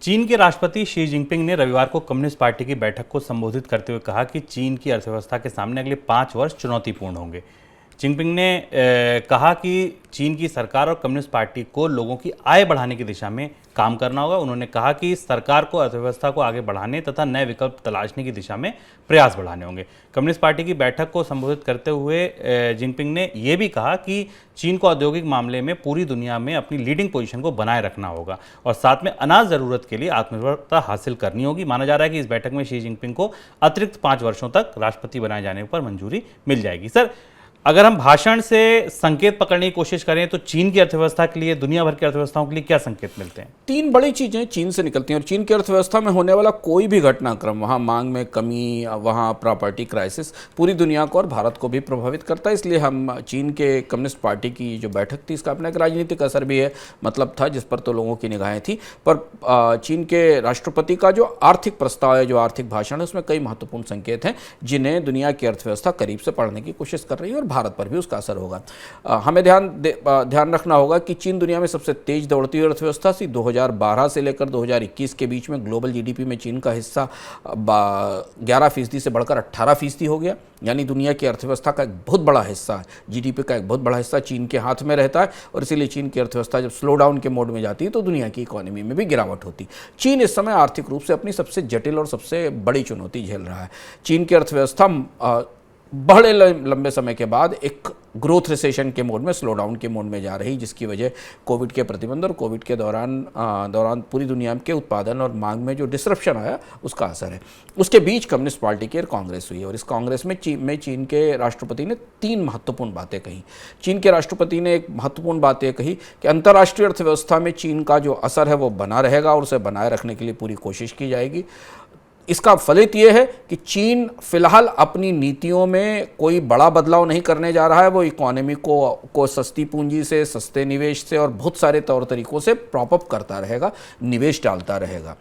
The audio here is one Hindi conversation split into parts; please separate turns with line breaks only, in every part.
चीन के राष्ट्रपति शी जिनपिंग ने रविवार को कम्युनिस्ट पार्टी की बैठक को संबोधित करते हुए कहा कि चीन की अर्थव्यवस्था के सामने अगले 5 वर्ष चुनौतीपूर्ण होंगे। जिनपिंग ने कहा कि चीन की सरकार और कम्युनिस्ट पार्टी को लोगों की आय बढ़ाने की दिशा में काम करना होगा। उन्होंने कहा कि सरकार को अर्थव्यवस्था को आगे बढ़ाने तथा नए विकल्प तलाशने की दिशा में प्रयास बढ़ाने होंगे। कम्युनिस्ट पार्टी की बैठक को संबोधित करते हुए जिनपिंग ने यह भी कहा कि चीन को औद्योगिक मामले में पूरी दुनिया में अपनी लीडिंग पोजीशन को बनाए रखना होगा और साथ में अनाज जरूरत के लिए आत्मनिर्भरता हासिल करनी होगी। माना जा रहा है कि इस बैठक में शी जिनपिंग को अतिरिक्त 5 वर्षों तक राष्ट्रपति बनाए जाने पर मंजूरी मिल जाएगी। सर, अगर हम भाषण से संकेत पकड़ने की कोशिश करें तो चीन की अर्थव्यवस्था के लिए, दुनिया भर की अर्थव्यवस्थाओं के लिए क्या संकेत मिलते हैं?
3 बड़ी चीजें चीन से निकलती हैं और चीन की अर्थव्यवस्था में होने वाला कोई भी घटनाक्रम, वहाँ मांग में कमी, वहाँ प्रॉपर्टी क्राइसिस पूरी दुनिया को और भारत को भी प्रभावित करता है। इसलिए हम चीन के कम्युनिस्ट पार्टी की जो बैठक थी, इसका अपना एक राजनीतिक असर भी है, मतलब था, जिस पर तो लोगों की निगाहें थी। पर चीन के राष्ट्रपति का जो आर्थिक प्रस्ताव है, जो आर्थिक भाषण है, उसमें कई महत्वपूर्ण संकेत हैं जिन्हें दुनिया की अर्थव्यवस्था करीब से पढ़ने की कोशिश कर रही है और भारत पर भी उसका असर होगा। हमें ध्यान रखना होगा कि चीन दुनिया में सबसे तेज दौड़ती हुई अर्थव्यवस्था थी। 2012 से लेकर 2021 के बीच में ग्लोबल जीडीपी में चीन का हिस्सा 11% से बढ़कर 18% हो गया। यानी दुनिया की अर्थव्यवस्था का एक बहुत बड़ा हिस्सा, जीडीपी का एक बहुत बड़ा हिस्सा चीन के हाथ में रहता है और इसीलिए चीन की अर्थव्यवस्था जब स्लो डाउन के मोड में जाती है तो दुनिया की इकोनॉमी में भी गिरावट होती। चीन इस समय आर्थिक रूप से अपनी सबसे जटिल और सबसे बड़ी चुनौती झेल रहा है। चीन की अर्थव्यवस्था बड़े लंबे समय के बाद एक ग्रोथ रिसेशन के मोड में, स्लो डाउन के मोड में जा रही, जिसकी वजह कोविड के प्रतिबंध और कोविड के दौरान पूरी दुनिया के उत्पादन और मांग में जो डिसरप्शन आया उसका असर है। उसके बीच कम्युनिस्ट पार्टी की कांग्रेस हुई और इस कांग्रेस में चीन के राष्ट्रपति ने 3 महत्वपूर्ण बातें कही। चीन के राष्ट्रपति ने एक महत्वपूर्ण बात यह कही कि अंतर्राष्ट्रीय अर्थव्यवस्था में चीन का जो असर है वो बना रहेगा और उसे बनाए रखने के लिए पूरी कोशिश की जाएगी। इसका फलित ये है कि चीन फिलहाल अपनी नीतियों में कोई बड़ा बदलाव नहीं करने जा रहा है। वो इकोनॉमी को सस्ती पूंजी से, सस्ते निवेश से और बहुत सारे तौर तरीकों से प्रॉप अप करता रहेगा, निवेश डालता रहेगा।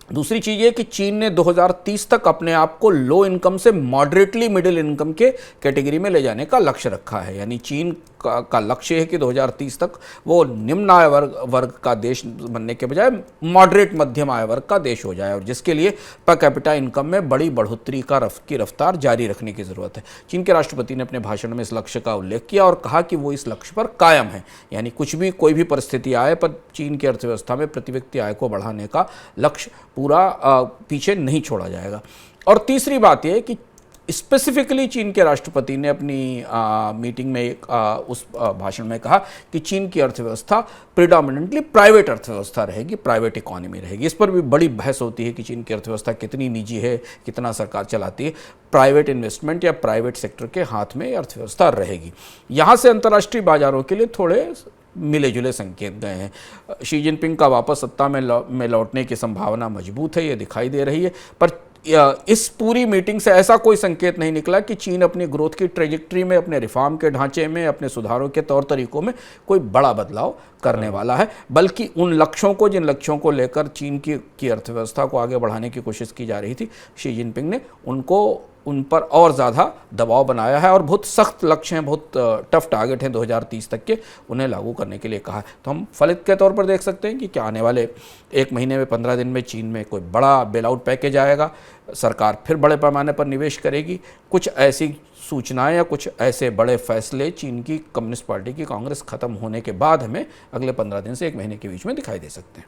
दूसरी चीज़ ये कि चीन ने 2030 तक अपने आप को लो इनकम से मॉडरेटली मिडिल इनकम के कैटेगरी में ले जाने का लक्ष्य रखा है। यानी चीन का लक्ष्य है कि 2030 तक वो निम्न आय वर्ग का देश बनने के बजाय मॉडरेट मध्यम आय वर्ग का देश हो जाए और जिसके लिए पर कैपिटा इनकम में बड़ी बढ़ोतरी की रफ्तार जारी रखने की ज़रूरत है। चीन के राष्ट्रपति ने अपने भाषण में इस लक्ष्य का उल्लेख किया और कहा कि वो इस लक्ष्य पर कायम है। यानी कोई भी परिस्थिति आए पर चीन की अर्थव्यवस्था में प्रति व्यक्ति आय को बढ़ाने का लक्ष्य पूरा पीछे नहीं छोड़ा जाएगा। और तीसरी बात यह कि स्पेसिफिकली चीन के राष्ट्रपति ने अपनी मीटिंग में उस भाषण में कहा कि चीन की अर्थव्यवस्था प्रिडोमिनेंटली प्राइवेट अर्थव्यवस्था रहेगी, प्राइवेट इकोनॉमी रहेगी। इस पर भी बड़ी बहस होती है कि चीन की अर्थव्यवस्था कितनी निजी है, कितना सरकार चलाती है। प्राइवेट इन्वेस्टमेंट या प्राइवेट सेक्टर के हाथ में अर्थव्यवस्था रहेगी। यहाँ से अंतर्राष्ट्रीय बाजारों के लिए थोड़े मिले जुले संकेत गए हैं। शी जिनपिंग का वापस सत्ता में लौटने की संभावना मजबूत है, ये दिखाई दे रही है। पर इस पूरी मीटिंग से ऐसा कोई संकेत नहीं निकला कि चीन अपनी ग्रोथ की ट्रेजेक्ट्री में, अपने रिफॉर्म के ढांचे में, अपने सुधारों के तौर तरीकों में कोई बड़ा बदलाव करने वाला है। बल्कि जिन लक्ष्यों को लेकर चीन की अर्थव्यवस्था को आगे बढ़ाने की कोशिश की जा रही थी, शी जिनपिंग ने उन पर और ज़्यादा दबाव बनाया है और बहुत सख्त लक्ष्य हैं, बहुत टफ टारगेट हैं 2030 तक के, उन्हें लागू करने के लिए कहा है। तो हम फलित के तौर पर देख सकते हैं कि क्या आने वाले 1 महीने में, 15 दिन में चीन में कोई बड़ा बेल आउट पैकेज आएगा, सरकार फिर बड़े पैमाने पर निवेश करेगी। कुछ ऐसी सूचनाएं या कुछ ऐसे बड़े फैसले चीन की कम्युनिस्ट पार्टी की कांग्रेस खत्म होने के बाद हमें अगले 15 दिन से 1 महीने के बीच में दिखाई दे सकते हैं।